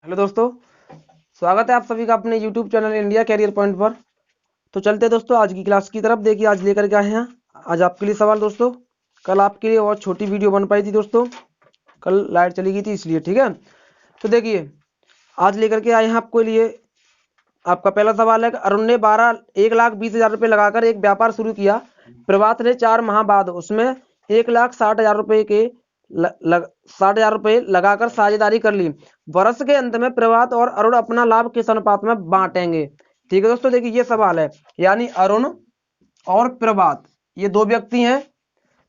Hello दोस्तों, स्वागत है आप सभी का अपने YouTube channel India career point पर। तो चलते हैं दोस्तों आज की क्लास की तरफ। देखिए आज लेकर के आए हैं आज आपके लिए सवाल दोस्तों। कल आपके लिए और छोटी वीडियो बन पाई थी दोस्तों, कल लाइट चली गई थी इसलिए, ठीक है। तो देखिए आज लेकर के आए हैं आपके लिए। आपका पहला सवाल है कि अरुण ने 1,20,000 रुपये लगाकर एक व्यापार शुरू किया। प्रभात ने 4 माह बाद उसमें 1,60,000 रुपये के 60,000 रुपये लगाकर साझेदारी कर ली। वर्ष के अंत में प्रभात और अरुण अपना लाभ किस अनुपात में बांटेंगे। ठीक है दोस्तों, देखिए ये सवाल है, यानी अरुण और प्रभात ये दो व्यक्ति हैं।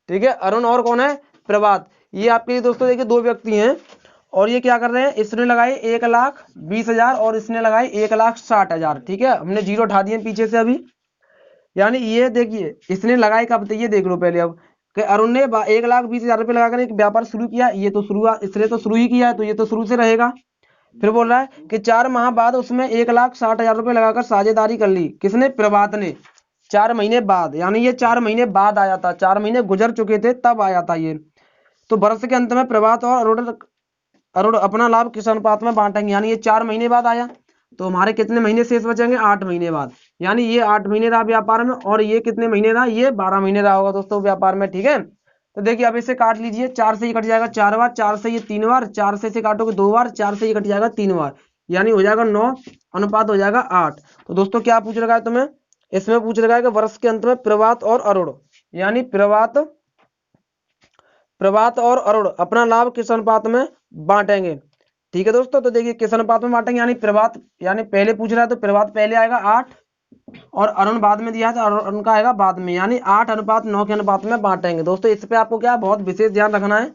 ठीक है, अरुण और कौन है, प्रभात। ये आपके दोस्तों देखिए दो व्यक्ति हैं और ये क्या कर रहे हैं, इसने लगाई 1,20,000 और इसने लगाई 1,60,000। ठीक है, हमने जीरो उठा दिए पीछे से अभी। यानी ये देखिए इसने लगाई कब थे, ये देख लो पहले अब कि अरुण ने 1,20,000 रुपये लगाकर एक व्यापार शुरू किया। ये तो इसने तो शुरू ही किया है, तो ये तो शुरू से रहेगा। फिर बोल रहा है कि 4 माह बाद उसमें 1,60,000 रुपये लगाकर साझेदारी कर ली। किसने, प्रभात ने। 4 महीने बाद, यानी ये 4 महीने बाद आया था, 4 महीने गुजर चुके थे तब आया था ये। तो वर्ष के अंत में प्रभात और अरुण अपना लाभ किस अनुपात में बांटेंगे, यानी ये 4 महीने बाद आया। तो हमारे कितने महीने शेष बचेंगे, 8 महीने बाद। यानी ये 8 महीने रहा व्यापार में और ये कितने महीने रहा, ये 12 महीने रहा होगा दोस्तों व्यापार में। ठीक है, तो देखिए अब इसे काट लीजिए। 4 से ये कट जाएगा 4 बार, 4 से ये 3 बार, 4 से इसे काटोगे 2 बार, 4 से ये कट जाएगा 3 बार, यानी हो जाएगा 9 अनुपात हो जाएगा 8। तो दोस्तों क्या पूछ रखा है तुम्हें, इसमें पूछ रखा है कि वर्ष के अंत में प्रभात और अरुण, यानी प्रभात और अरुण अपना लाभ किस अनुपात में बांटेंगे। ठीक है दोस्तों, तो देखिए किस अनुपात में बांटेंगे, यानी प्रभात, यानी पहले पूछ रहा है तो प्रभात पहले आएगा 8 और अरुण बाद में दिया है तो अरुण का आएगा बाद में, यानी 8:9 के अनुपात में बांटेंगे। दोस्तों इस पे आपको क्या बहुत विशेष ध्यान रखना है।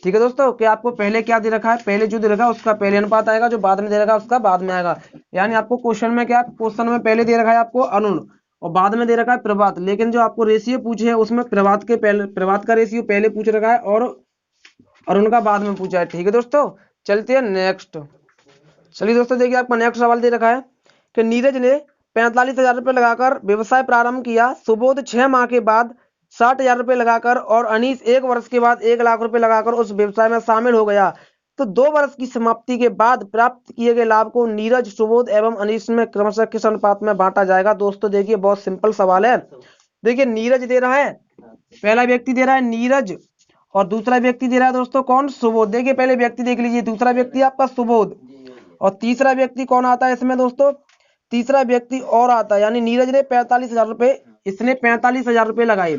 ठीक है दोस्तों, कि आपको पहले क्या दे रखा है, पहले जो दे रखा है उसका पहले अनुपात आएगा, जो बाद में दे रखा है उसका बाद में आएगा। यानी आपको क्वेश्चन में क्या, क्वेश्चन में पहले दे रखा है आपको अरुण और बाद में दे रखा है प्रभात, लेकिन जो आपको रेशियो पूछे है उसमें प्रभात का रेशियो पहले पूछ रखा है और अरुण का बाद में पूछा है। ठीक है दोस्तों, चलते हैं नेक्स्ट। चलिए दोस्तों देखिए आपका नेक्स्ट सवाल दे रखा है कि नीरज ने 45,000 रुपये लगाकर व्यवसाय प्रारंभ किया। सुबोध 6 माह के बाद 60,000 रुपये लगाकर और अनीस 1 वर्ष के बाद 1,00,000 रुपये लगाकर उस व्यवसाय में शामिल हो गया। तो 2 वर्ष की समाप्ति के बाद प्राप्त किए गए लाभ को नीरज, सुबोध एवं अनीस में क्रमशः किस अनुपात में बांटा जाएगा। दोस्तों देखिए बहुत सिंपल सवाल है। देखिए नीरज दे रहा है, पहला व्यक्ति दे रहा है नीरज और दूसरा व्यक्ति दे रहा है दोस्तों कौन, सुबोध। देखिए पहले व्यक्ति देख लीजिए, दूसरा व्यक्ति आपका सुबोध और तीसरा व्यक्ति कौन आता है इसमें दोस्तों, तीसरा व्यक्ति और आता है, यानी नीरज ने 45,000 रुपये, इसने 45,000 रुपये लगाए।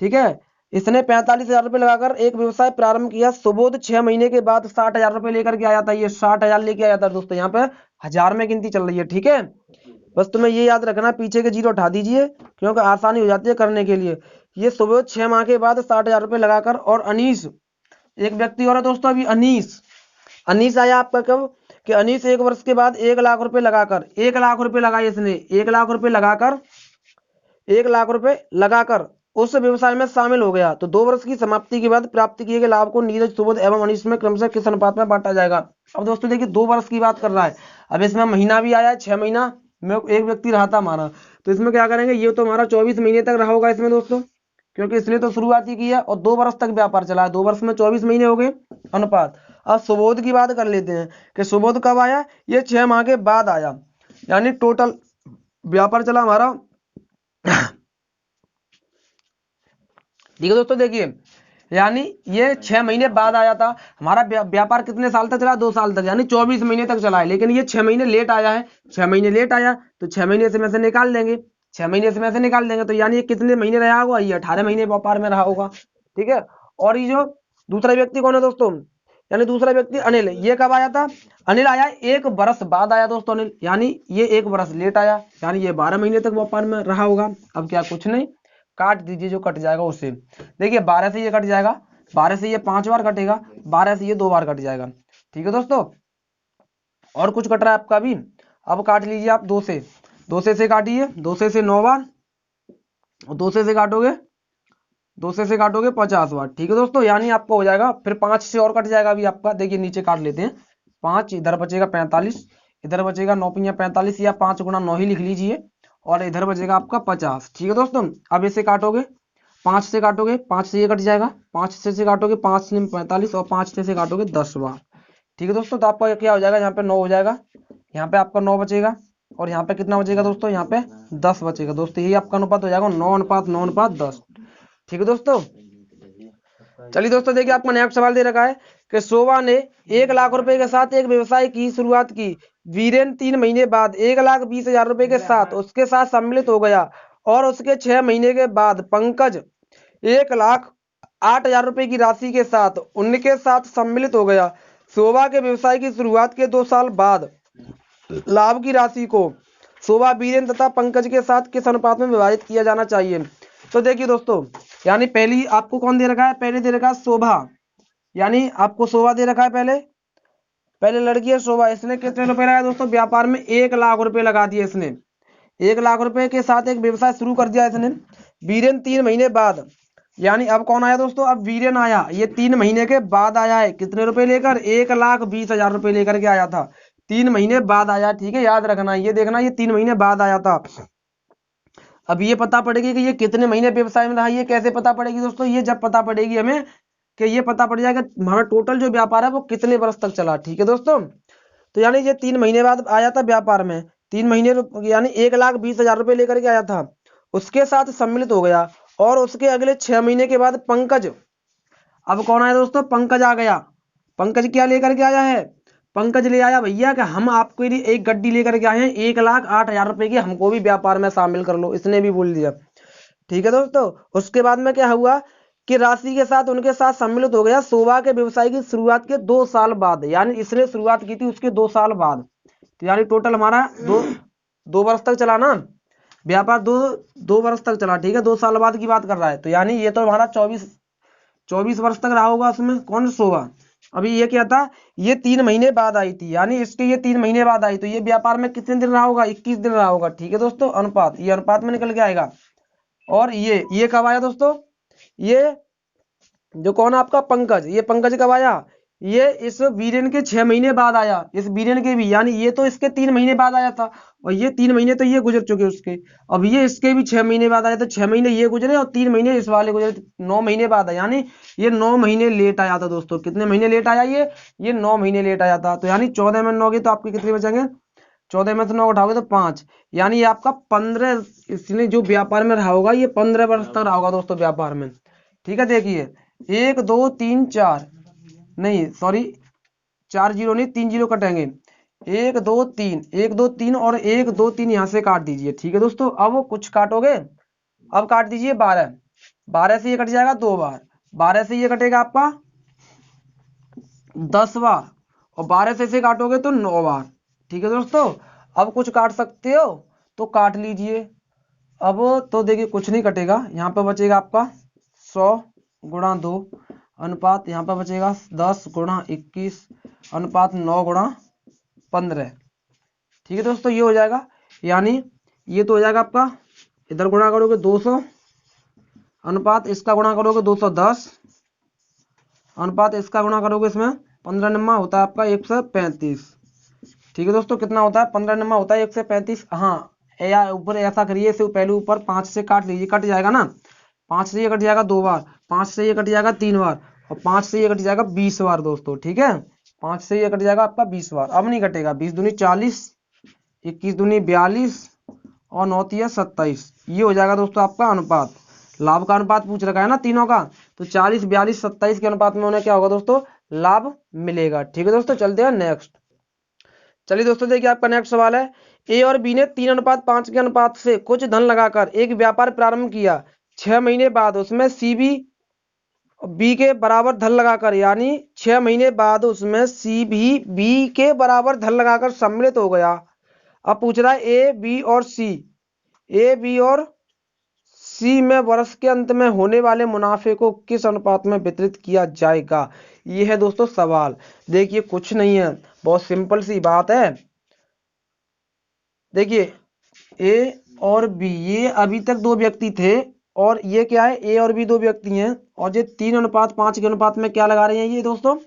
ठीक है, इसने 45,000 रुपये लगाकर एक व्यवसाय प्रारंभ किया। सुबोध 6 महीने के बाद 60,000 रुपये लेकर के आया था, ये 60,000 लेके आया था दोस्तों, यहाँ पे हजार में गिनती चल रही है। ठीक है, बस तुम्हें ये याद रखना, पीछे के जीरो उठा दीजिए क्योंकि आसानी हो जाती है करने के लिए। ये सुबोध 6 माह के बाद 60,000 रुपये लगाकर और अनीस, एक व्यक्ति और है दोस्तों अभी अनीस आया आपका कब, कि अनीस 1 वर्ष के बाद 1,00,000 रुपये लगाकर, 1,00,000 रुपये लगाए इसने, 1,00,000 रुपये लगाकर, 1,00,000 रुपये लगाकर उस व्यवसाय में शामिल हो गया। तो 2 वर्ष की समाप्ति के बाद प्राप्त किए गए लाभ को नीरज, सुबोध एवं अनीस में क्रमशः किस अनुपात में बांटा जाएगा। अब दोस्तों देखिए 2 वर्ष की बात कर रहा है, अब इसमें महीना भी आया है, 6 महीना में एक व्यक्ति रहा था हमारा, तो इसमें क्या करेंगे, ये तो हमारा 24 महीने तक रहा होगा इसमें दोस्तों, क्योंकि इसने तो शुरुआत ही की है और 2 वर्ष तक व्यापार चला है, 2 वर्ष में 24 महीने हो गए अनुपात। अब सुबोध की बात कर लेते हैं कि सुबोध कब आया, ये 6 माह के बाद आया, यानी टोटल व्यापार चला हमारा। ठीक है दोस्तों, देखिए यानी ये 6 महीने बाद आया था। हमारा व्यापार कितने साल तक चला, 2 साल तक, यानी 24 महीने तक चला है, लेकिन ये 6 महीने लेट आया है। 6 महीने लेट आया तो 6 महीने से में से निकाल देंगे, 6 महीने से में से निकाल देंगे, तो यानी ये कितने महीने रहा होगा, ये 18 महीने व्यापार में रहा होगा। ठीक है, और ये जो दूसरा व्यक्ति कौन है दोस्तों, यानी दूसरा व्यक्ति अनिल, ये कब आया था, अनिल आया 1 वर्ष बाद आया दोस्तों अनिल, यानी ये 1 वर्ष लेट आया, यानी ये 12 महीने तक व्यापार में रहा होगा। अब क्या कुछ नहीं, काट दीजिए जो कट जाएगा उससे। देखिए 12 से ये कट जाएगा, 12 से ये 5 बार कटेगा, 12 से ये 2 बार कट जाएगा। ठीक है दोस्तों, और कुछ कट रहा है आपका भी, अब काट लीजिए आप 2 से काटिए, 2 से 9 बार और 2 से काटोगे, 2 से काटोगे 50 बार। ठीक है दोस्तों, यानी आपको हो जाएगा, फिर 5 से और कट जाएगा अभी आपका। देखिए नीचे काट लेते हैं, 5 इधर बचेगा 45, इधर बचेगा 9 5 45 या 5 गुना 9 ही लिख लीजिए, और इधर बचेगा आपका 50। ठीक है दोस्तों, अब इसे काटोगे, 5 से काटोगे, 5 से ये कट जाएगा, 5 से काटोगे, 5 से 45 और 5 से काटोगे 10 बार। ठीक है दोस्तों, तो आपका क्या हो जाएगा, यहाँ पे 9 हो जाएगा, यहाँ पे आपका 9 बचेगा, और यहाँ पे कितना बचेगा दोस्तों, यहाँ पे 10 बचेगा दोस्तों। यही आपका अनुपात हो जाएगा 9:9:10। ठीक है दोस्तों। चलिए दोस्तों, देखिए आपका नेक्स्ट सवाल दे रखा है कि शोभा ने 1 लाख रुपए के साथ एक व्यवसाय की शुरुआत की। वीरेन 3 महीने बाद 1,20,000 रुपए के साथ उसके साथ सम्मिलित हो गया, और उसके 6 महीने के बाद पंकज 1,08,000 रुपए की राशि के साथ उनके साथ सम्मिलित हो गया। शोभा के व्यवसाय की शुरुआत के 2 साल बाद लाभ की राशि को शोभा, वीरेन तथा पंकज के साथ किस अनुपात में विभाजित किया जाना चाहिए। तो देखिए दोस्तों, यानी पहली आपको कौन दे रखा है, पहले दे रखा है शोभा, यानी आपको शोभा दे रखा है, पहले लड़की है शोभा। इसने कितने रुपए लगाए दोस्तों, व्यापार में 1 लाख रुपए लगा दिए इसने। 1 लाख रुपए के साथ एक व्यवसाय शुरू कर दिया इसने। वीरेन 3 महीने बाद, यानी अब कौन आया दोस्तों, अब वीरेन आया, ये 3 महीने के बाद आया है। कितने रुपए लेकर, 1,20,000 रुपए लेकर के आया था, 3 महीने बाद आया। ठीक है, याद रखना, ये देखना, ये 3 महीने बाद आया था। अब ये पता पड़ेगी कि ये कितने महीने व्यवसाय में रहा। ये कैसे पता पड़ेगी दोस्तों, ये जब पता पड़ेगी हमें कि ये पता पड़ जाएगा हमारा टोटल जो व्यापार है वो कितने वर्ष तक चला। ठीक है दोस्तों, तो यानी ये 3 महीने बाद आया था व्यापार में, 3 महीने यानी 1,20,000 रुपए लेकर के आया था, उसके साथ सम्मिलित हो गया, और उसके अगले 6 महीने के बाद पंकज, अब कौन आया दोस्तों, पंकज आ गया। पंकज क्या लेकर के आया है, पंकज ले आया भैया कि हम आपके लिए एक गड्डी लेकर के आए हैं 1,08,000 रुपए की, हमको भी व्यापार में शामिल कर लो, इसने भी बोल दिया। ठीक है दोस्तों, उसके बाद में क्या हुआ कि राशि के साथ उनके साथ सम्मिलित हो गया शोभा के व्यवसाय की शुरुआत के 2 साल बाद, यानी इसने शुरुआत की थी उसके 2 साल बाद। तो यानी टोटल हमारा दो वर्ष तक चला ना व्यापार, दो वर्ष तक चला। ठीक है, 2 साल बाद की बात कर रहा है, तो यानी ये तो हमारा 24 वर्ष तक रहा होगा उसमें, कौन शोभा। अभी ये क्या था, ये 3 महीने बाद आई थी, यानी इसके ये 3 महीने बाद आई, तो ये व्यापार में कितने दिन रहा होगा, 21 दिन रहा होगा। ठीक है दोस्तों, अनुपात, ये अनुपात में निकल के आएगा। और ये कब आया दोस्तों, ये जो कौन आपका पंकज, ये पंकज कब आया, ये इस वीरेन के 6 महीने बाद आया, इस वीरेन के भी, यानी ये तो इसके 3 महीने बाद आया था, और ये 3 महीने तो ये गुजर चुके उसके। अब ये इसके भी 6 महीने बाद आया, तो 6 महीने ये गुजरे और 3 महीने इस वाले गुजरे, 9 महीने बाद आया, यानी ये 9 महीने लेट आया था दोस्तों। कितने महीने लेट आया ये 9 महीने लेट आया था। तो यानी 14 में 9 गए तो आपके कितने बचेंगे, 14 में से 9 उठाओगे तो 5, यानी ये आपका 15, इसने जो व्यापार में रहा होगा ये 15 वर्ष तक रहा होगा दोस्तों व्यापार में। ठीक है, देखिए 1 2 3 4, नहीं सॉरी 4 जीरो नहीं, 3 जीरो कटेंगे, 1 2 3, 1 2 3 और 1 2 3 यहाँ से काट दीजिए। ठीक है दोस्तों, अब वो कुछ काटोगे, अब काट दीजिए 12, 12 से ये कट जाएगा 2 बार, 12 से ये कटेगा आपका 10 बार, और 12 से इसे काटोगे तो 9 बार। ठीक है दोस्तों, अब कुछ काट सकते हो तो काट लीजिए। अब तो देखिए कुछ नहीं कटेगा, यहाँ पे बचेगा आपका 100 गुणा 2 अनुपात, यहाँ पे बचेगा 10 गुणा 21 अनुपात 9 गुणा 15। ठीक है दोस्तों, ये हो जाएगा, यानी ये तो हो जाएगा आपका, इधर गुणा करोगे 200 अनुपात इसका गुणा करोगे 210 अनुपात इसका गुणा करोगे इसमें 15 नम्मा होता है आपका 135। ठीक है दोस्तों, कितना होता है 15 नम्मा होता है 135। हाँ, या ऊपर ऐसा करिए, इसे पहले ऊपर 5 से काट लीजिए, कट जाएगा ना, 5 से ये कट जाएगा 2 बार, 5 से ये कट जाएगा 3 बार, और 5 से ये कट जाएगा 20 बार दोस्तों। ठीक है, 5 से ये कट जाएगा आपका 20 बार, अब नहीं कटेगा। 20 दूनी 40, 21 दूनी 42 और 9 तिया 27, ये हो जाएगा दोस्तों आपका अनुपात। लाभ का अनुपात पूछ रखा है ना तीनों का, तो 40 42 27 के अनुपात में उन्हें क्या होगा दोस्तों, लाभ मिलेगा। ठीक है दोस्तों, चलते हैं नेक्स्ट। चलिए दोस्तों, देखिए आपका नेक्स्ट सवाल है, ए और बी ने 3:5 के अनुपात से कुछ धन लगाकर एक व्यापार प्रारंभ किया। 6 महीने बाद उसमें सी बी के बराबर धन लगाकर, यानी 6 महीने बाद उसमें सी भी बी के बराबर धन लगाकर सम्मिलित हो गया। अब पूछ रहा है ए बी और सी में वर्ष के अंत में होने वाले मुनाफे को किस अनुपात में वितरित किया जाएगा। ये है दोस्तों सवाल। देखिए कुछ नहीं है, बहुत सिंपल सी बात है। देखिए ए और बी, ये अभी तक 2 व्यक्ति थे, और ये क्या है, ए और बी 2 व्यक्ति हैं, और ये 3:5 के अनुपात में क्या लगा रहे हैं ये दोस्तों,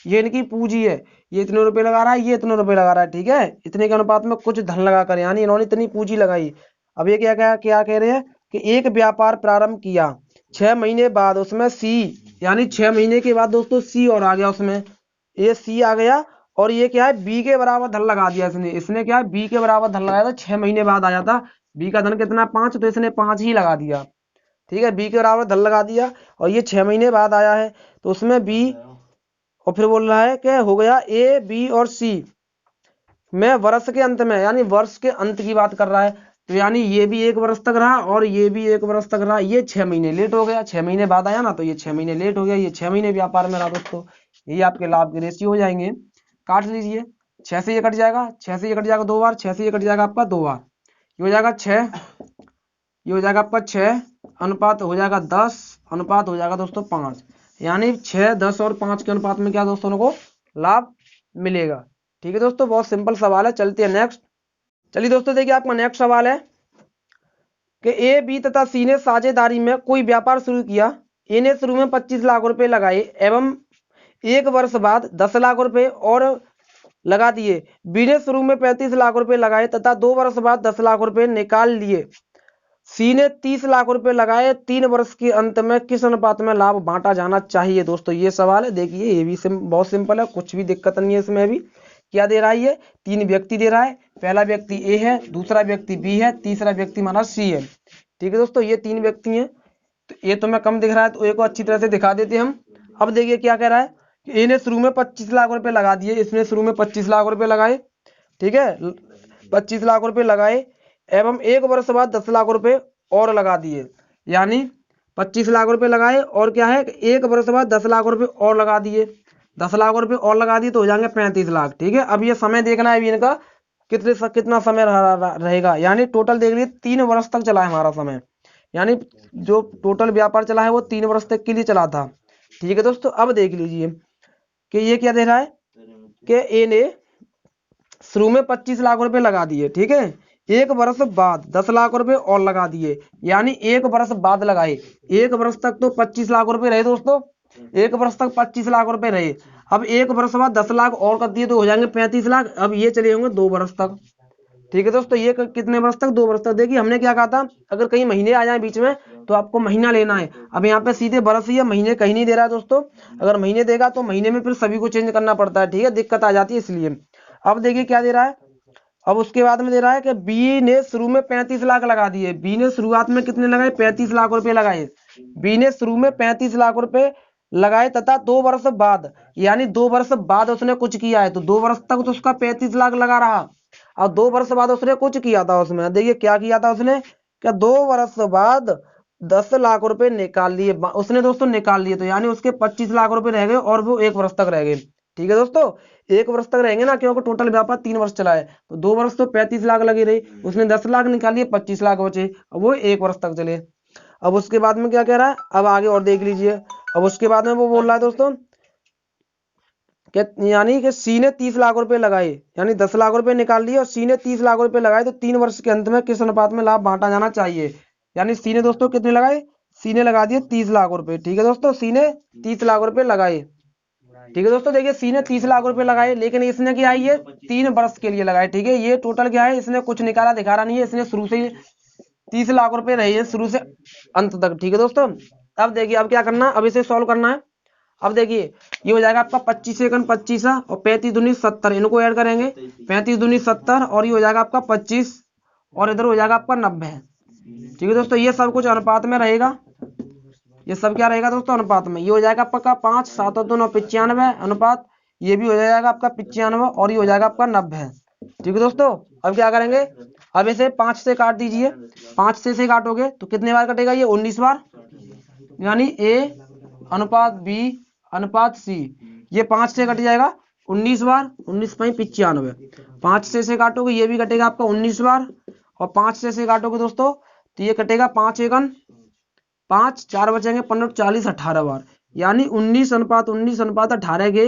ये इनकी पूंजी है, ये इतने रुपए लगा रहा है, ये इतने रुपए लगा रहा है। ठीक है, इतने के अनुपात में कुछ धन लगा कर, यानी इन्होंने इतनी पूंजी लगाई। अब ये क्या कह रहे हैं कि एक व्यापार प्रारंभ किया, 6 महीने बाद उसमें सी, यानी 6 महीने के बाद दोस्तों सी और आ गया उसमें, ये सी आ गया, और ये क्या है, बी के बराबर धन लगा दिया इसने क्या है, बी के बराबर धन लगाया था, 6 महीने बाद आया था। बी का धन कितना, 5, तो इसने 5 ही लगा दिया। ठीक है, बी के बराबर धन लगा दिया और ये 6 महीने बाद आया है, तो उसमें बी, और फिर बोल रहा है कि हो गया ए बी और सी में वर्ष के अंत में, यानी वर्ष के अंत की बात कर रहा है। तो यानी ये भी 1 वर्ष तक रहा और ये भी 1 वर्ष तक रहा। ये 6 महीने लेट हो गया, 6 महीने बाद आया ना, तो ये 6 महीने लेट हो गया। ये 6 महीने व्यापार में रहा दोस्तों। ये आपके लाभ के रेशियो हो जाएंगे। काट लीजिए, 6 से ये कट जाएगा, 6 से ये कट जाएगा 2 बार, 6 से ये कट जाएगा आपका 2 बार, ये हो जाएगा 6, ये हो जाएगा आपका 6 अनुपात हो जाएगा 10 अनुपात हो जाएगा दोस्तों 5, यानी 6, 10 और 5 के अनुपात में क्या दोस्तों को लाभ मिलेगा। ठीक है दोस्तों, बहुत सिंपल सवाल है। चलते हैं नेक्स्ट। चलिए दोस्तों, देखिए आपका नेक्स्ट सवाल है कि ए बी तथा सी ने साझेदारी में कोई व्यापार शुरू किया। ए ने शुरू में 25 लाख रुपए लगाए एवं 1 वर्ष बाद 10 लाख रुपए और लगा दिए। बी ने शुरू में 35 लाख रुपए लगाए तथा 2 वर्ष बाद 10 लाख रुपए निकाल लिए। सी ने 30 लाख रुपए लगाए। 3 वर्ष के अंत में किस अनुपात में लाभ बांटा जाना चाहिए। दोस्तों ये सवाल है, देखिए ये भी बहुत सिंपल है, कुछ भी दिक्कत नहीं है इसमें। भी क्या दे रहा है, ये 3 व्यक्ति दे रहा है। पहला व्यक्ति ए है, दूसरा व्यक्ति बी है, तीसरा व्यक्ति हमारा सी है। ठीक है दोस्तों, ये 3 व्यक्ति हैं। तो ये तो मैं कम दिख रहा है, तो ए को अच्छी तरह से दिखा देते हम। अब देखिए क्या कह रहा है कि ए ने शुरू में 25 लाख रुपए लगा दिए, इसने शुरू में 25 लाख रुपए लगाए। ठीक है, 25 लाख रुपए लगाए एवं 1 वर्ष बाद 10 लाख रुपए और लगा दिए, यानी 25 लाख रुपए लगाए और क्या है, 1 वर्ष बाद 10 लाख रुपए और लगा दिए। 10 लाख रुपए और लगा दिए तो हो जाएंगे 35 लाख। ठीक है, अब ये समय देखना है अभी इनका कितना समय रहेगा, यानी टोटल देख लीजिए 3 वर्ष तक चला है हमारा समय, यानी जो टोटल व्यापार चला है वो 3 वर्ष तक के लिए चला था। ठीक है दोस्तों, अब देख लीजिए कि ये क्या दे रहा है कि ए ने शुरू में 25 लाख रुपए लगा दिए। ठीक है, 1 वर्ष बाद 10 लाख रुपए और लगा दिए, यानी 1 वर्ष बाद लगाए। 1 वर्ष तक तो 25 लाख रुपए रहे दोस्तों, 1 वर्ष तक 25 लाख रुपए रहे। अब 1 वर्ष बाद 10 लाख और कर दिए तो हो जाएंगे 35 लाख। अब ये चले होंगे 2 वर्ष तक। ठीक है दोस्तों, ये कितने वर्ष तक, 2 वर्ष तक। देखिए हमने क्या कहा था, अगर कहीं महीने आ जाए बीच में तो आपको महीना लेना है। अब यहाँ पे सीधे वर्ष ही है, महीने कहीं नहीं दे रहा है दोस्तों। अगर महीने देगा तो महीने में फिर सभी को चेंज करना पड़ता है। ठीक है, दिक्कत आ जाती है इसलिए। अब देखिए क्या दे रहा है, अब उसके बाद में दे रहा है कि बी ने शुरू में 35 लाख लगा दिए। बी ने शुरुआत में कितने लगाए, 35 लाख रुपए लगाए। बी ने शुरू में 35 लाख रुपए लगाए तथा 2 वर्ष बाद, यानी 2 वर्ष बाद उसने कुछ किया है, तो 2 वर्ष तक तो उसका 35 लाख लगा रहा और 2 वर्ष बाद उसने कुछ किया था। उसमें देखिए क्या किया था उसने, क्या 2 वर्ष बाद 10 लाख रुपए निकाल लिए उसने दोस्तों, निकाल लिए। तो यानी उसके 25 लाख रुपए रह गए और वो 1 वर्ष तक रह गए। ठीक है दोस्तों, 1 वर्ष तक रहेंगे ना, क्योंकि टोटल व्यापार 3 वर्ष चला है, तो 2 वर्ष तो 35 लाख लगे रहे, उसने 10 लाख निकालिए, 25 लाख बचे, अब वो 1 वर्ष तक चले। अब उसके बाद में क्या कह रहा है, अब आगे और देख लीजिए। अब उसके बाद में वो बोल रहा है दोस्तों कि यानी कि सी ने 30 लाख रुपए लगाए, यानी 10 लाख रुपए निकाल लिए और सी ने 30 लाख रुपए लगाए, तो 3 वर्ष के अंत में किस अनुपात में लाभ बांटा जाना चाहिए। यानी सी ने दोस्तों कितने लगाए, सी ने लगा दिए 30 लाख रुपए। ठीक है दोस्तों, सी ने 30 लाख रुपए लगाए। ठीक है दोस्तों, देखिए सी ने 30 लाख रुपए लगाए, लेकिन इसने क्या है, ये 3 वर्ष के लिए लगाए। ठीक है, ये टोटल क्या है, इसने कुछ निकाला दिखा रहा नहीं है, इसने शुरू से ही 30 लाख रुपए रहे हैं शुरू से अंत तक। ठीक है दोस्तों, अब देखिए अब क्या करना, अब इसे सॉल्व करना है। अब देखिए ये हो जाएगा आपका 25 एकन 25 और 35 दूनी 70, इनको ऐड करेंगे, 35 दूनी 70 और ये हो जाएगा आपका 25 और इधर हो जाएगा आपका 90। ठीक है दोस्तों, ये सब कुछ अनुपात में रहेगा, ये सब क्या रहेगा दोस्तों, अनुपात में। ये हो जाएगा आपका 5, 7 और 2 9 95 अनुपात, ये भी हो जाएगा आपका 95 और ये हो जाएगा आपका 90। ठीक है दोस्तों, अब क्या करेंगे, अब इसे 5 से काट दीजिए। 5 से काटोगे तो कितने बार कटेगा, ये 19 बार, यानी ए अनुपात बी अनुपात सी, ये 5 से कट जाएगा 19 बार, 19 5 95। 5 से काटोगे ये भी कटेगा आपका 19 बार और 5 से काटोगे दोस्तों तो ये कटेगा 5 एकन 5, 4 बचेंगे 15 40 18 बार, यानी 19 अनुपात 18 के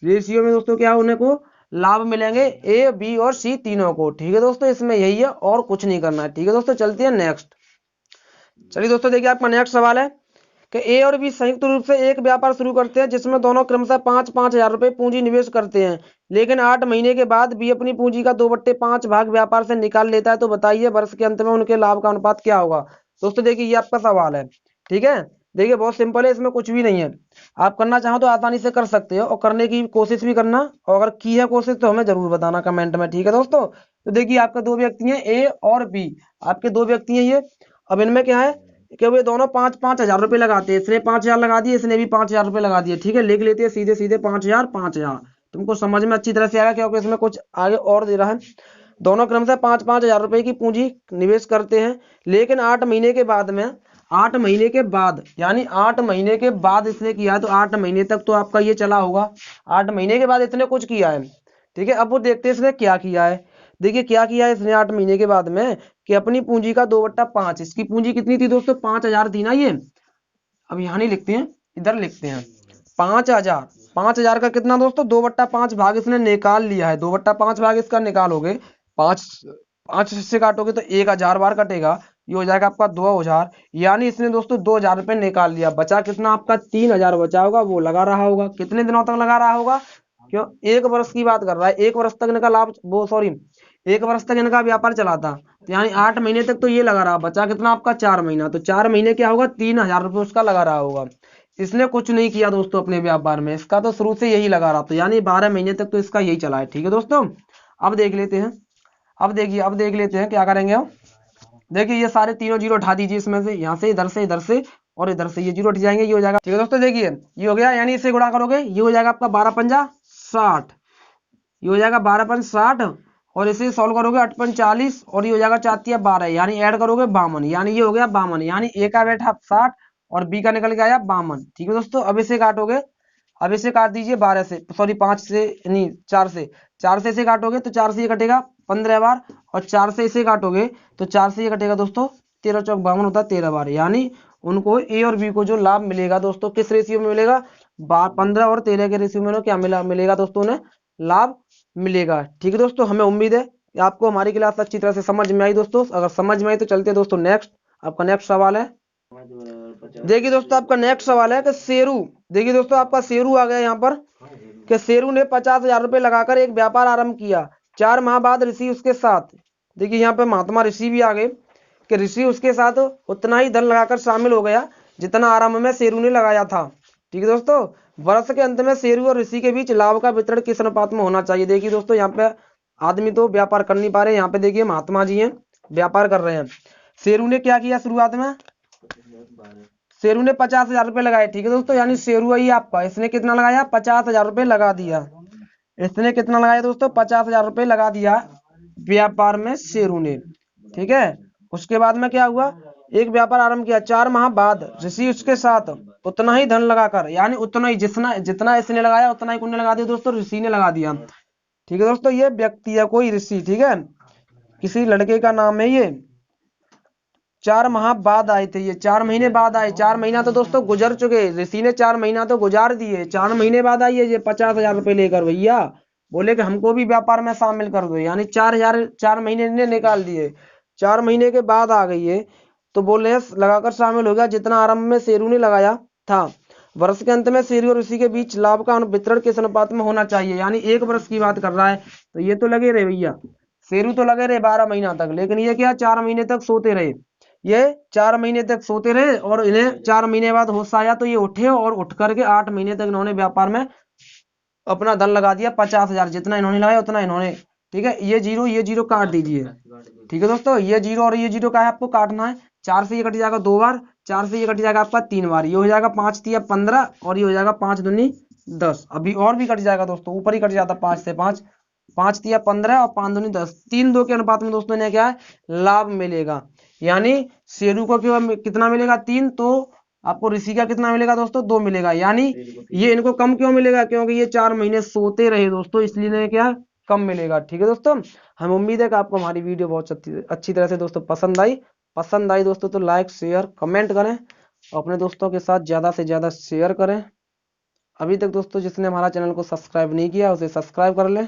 रेशियो में दोस्तों क्या होने को लाभ मिलेंगे ए बी और सी तीनों को। ठीक है दोस्तों, इसमें यही है और कुछ नहीं करना है। ठीक है दोस्तों, चलते हैं नेक्स्ट। चलिए दोस्तों, देखिए आपका नेक्स्ट सवाल है कि ए और बी संयुक्त रूप से एक व्यापार शुरू करते हैं जिसमें दोनों क्रमशः 5-5 हजार रुपए पूंजी निवेश करते हैं, लेकिन 8 महीने के बाद बी अपनी पूंजी का 2/5 भाग व्यापार से निकाल लेता है। तो बताइए वर्ष के अंत में उनके लाभ का अनुपात क्या होगा। दोस्तों देखिए ये आपका सवाल है। ठीक है, देखिए बहुत सिंपल है, इसमें कुछ भी नहीं है। आप करना चाहो तो आसानी से कर सकते हो और करने की कोशिश भी करना, और अगर की है कोशिश तो हमें जरूर बताना कमेंट में, ठीक है दोस्तों। तो देखिए आपका दो व्यक्ति हैं ए और बी, आपके दो व्यक्ति हैं ये। अब इनमें क्या है कि वे दोनों 5,000 रुपये लगाते हैं, इसने 5,000 लगा दिए, इसने भी 5,000 रुपये लगा दिए, ठीक है। लिख लेते हैं सीधे सीधे 5,000 5,000, तुमको समझ में अच्छी तरह से आएगा क्योंकि इसमें कुछ आगे और दे रहा है। दोनों क्रम से 5,000 रुपए की पूंजी निवेश करते हैं, लेकिन 8 महीने के बाद में, 8 महीने के बाद यानी 8 महीने के बाद इसने किया है, तो 8 महीने तक तो आपका ये चला होगा। 8 महीने के बाद इसने कुछ किया है, ठीक है। अब वो देखते हैं इसने क्या किया है। देखिए क्या किया है इसने 8 महीने के बाद में, कि अपनी पूंजी का 2/5, इसकी पूंजी कितनी थी दोस्तों 5,000 थी ना ये। अब यहाँ नहीं लिखते हैं, इधर लिखते हैं 5,000। 5,000 का कितना दोस्तों 2/5 भाग इसने निकाल लिया है, 2/5 भाग इसका निकालोगे, पांच पांच से काटोगे तो 1,000 बार कटेगा, ये हो जाएगा आपका 2,000। यानी इसने दोस्तों 2,000 रुपये निकाल लिया, बचा कितना आपका 3,000 बचा होगा, वो लगा रहा होगा। कितने दिनों तक लगा रहा होगा, क्यों 1 वर्ष की बात कर रहा है, 1 वर्ष तक इनका लाभ, वो सॉरी 1 वर्ष तक इनका व्यापार चला था, तो यानी 8 महीने तक तो ये लगा रहा, बचा कितना आपका 4 महीना, तो 4 महीने क्या होगा 3,000 रुपये उसका लगा रहा होगा। इसने कुछ नहीं किया दोस्तों अपने व्यापार में, इसका तो शुरू से यही लगा रहा था, यानी 12 महीने तक तो इसका यही चला है, ठीक है दोस्तों। अब देख लेते हैं, अब देख लेते हैं क्या करेंगे हम। देखिए ये सारे तीनों जीरो उठा दीजिए इसमें से, यहाँ से इधर से इधर से और इधर से, ये जीरो उठ जाएंगे, ये हो जाएगा, ठीक है दोस्तों। देखिए ये हो गया, यानी इसे गुणा करोगे ये हो जाएगा आपका 12×5 = 60, ये हो जाएगा 12×5 = 60, और इसे सॉल्व करोगे 8×5 = 40, और ये हो जाएगा 4×3 = 12, यानी ऐड करोगे 52, यानी ये हो गया 52, यानी ए का बैठा 60 और बी का निकल के आया 52, ठीक है दोस्तों। अब इसे काटोगे, अब इसे काट दीजिए 12 से, सॉरी 5 से नहीं 4 से, 4 से इसे काटोगे तो 4 से ये कटेगा 15 बार, और 4 से इसे काटोगे तो 4 से ये कटेगा दोस्तों 13 चौक 52 होता है 13 बार। यानी उनको ए और बी को जो लाभ मिलेगा दोस्तों किस रेशियो में मिलेगा, 15 और 13 के रेशियो में क्या मिलेगा दोस्तों उन्हें लाभ मिलेगा, ठीक है दोस्तों। हमें उम्मीद है कि आपको हमारी क्लास अच्छी तरह से समझ में आई दोस्तों। अगर समझ में आई तो चलते हैं दोस्तों नेक्स्ट, आपका नेक्स्ट सवाल है। देखिए दोस्तों आपका नेक्स्ट सवाल है कि शेरू, देखिए दोस्तों आपका शेरू आ गया यहाँ पर, कि शेरू ने 50,000 रुपये लगाकर एक व्यापार आरंभ किया, 4 माह बाद ऋषि उसके साथ, देखिए यहाँ पे महात्मा ऋषि भी आ गए, कि ऋषि उसके साथ उतना ही धन लगाकर शामिल हो गया जितना आरंभ में शेरू ने लगाया था, ठीक है दोस्तों। वर्ष के अंत में शेरू और ऋषि के बीच लाभ का वितरण किस अनुपात में होना चाहिए। देखिए दोस्तों यहाँ पे आदमी तो व्यापार कर नहीं पा रहे, यहाँ पे देखिए महात्मा जी हैं व्यापार कर रहे हैं। शेरू ने क्या किया शुरुआत में, शेरू ने 50,000 रुपये लगाए, ठीक है दोस्तों, यानी शेरू ही आपका, इसने कितना लगाया 50,000 रुपये लगा दिया, इसने कितना लगाया दोस्तों 50,000 रुपये लगा दिया व्यापार में शेरू ने, ठीक है। उसके बाद में क्या हुआ, एक व्यापार आरंभ किया, 4 माह बाद ऋषि उसके साथ उतना ही धन लगाकर, यानी उतना ही जितना इसने लगाया उतना ही कौन ने लगा दिया दोस्तों, ऋषि ने लगा दिया, ठीक है दोस्तों। ये व्यक्ति है कोई ऋषि, ठीक है, किसी लड़के का नाम है ये। 4 माह बाद आए थे ये, 4 महीने बाद आए, 4 महीना तो दोस्तों गुजर चुके, ऋषि ने 4 महीना तो गुजार दिए, 4 महीने बाद आइए ये 50,000 रुपये लेकर, भैया बोले कि हमको भी व्यापार में शामिल कर दो, यानी 4,000 4 महीने ने निकाल दिए, 4 महीने के बाद आ गई है, तो बोले लगाकर शामिल हो गया जितना आरंभ में शेरू ने लगाया था। वर्ष के अंत में शेरू और ऋषि के बीच लाभ का वितरण किस अनुपात में होना चाहिए, यानी 1 वर्ष की बात कर रहा है, तो ये तो लगे रहे भैया, शेरू तो लगे रहे 12 महीना तक, लेकिन ये क्या 4 महीने तक सोते रहे, ये 4 महीने तक सोते रहे, और इन्हें 4 महीने बाद होश आया तो ये उठे, और उठ करके 8 महीने तक इन्होंने व्यापार में अपना धन लगा दिया 50,000, जितना इन्होंने लगाया उतना इन्होंने, ठीक है। ये जीरो काट दीजिए, ठीक है दोस्तों, ये जीरो और ये जीरो का है आपको काटना है, 4 से ये कट जाएगा 2 बार, 4 से ये कट जाएगा आपका 3 बार, ये हो जाएगा 5×3 = 15, और ये हो जाएगा 5×2 = 10, अभी और भी कट जाएगा दोस्तों, ऊपर ही कट जाता 5 से 5, 5×3 = 15 और 5×2 = 10, 3-2 के अनुपात में दोस्तों इन्हें क्या है लाभ मिलेगा, यानी शेरू को क्यों कितना मिलेगा 3, तो आपको ऋषि का कितना मिलेगा दोस्तों 2 मिलेगा, यानी ये इनको कम क्यों मिलेगा, क्योंकि ये 4 महीने सोते रहे दोस्तों, इसलिए इन्हें क्या कम मिलेगा, ठीक है दोस्तों। हम उम्मीद है कि आपको हमारी वीडियो बहुत अच्छी तरह से दोस्तों पसंद आई दोस्तों, तो लाइक शेयर कमेंट करें, अपने दोस्तों के साथ ज़्यादा से ज़्यादा शेयर करें। अभी तक दोस्तों जिसने हमारा चैनल को सब्सक्राइब नहीं किया उसे सब्सक्राइब कर लें।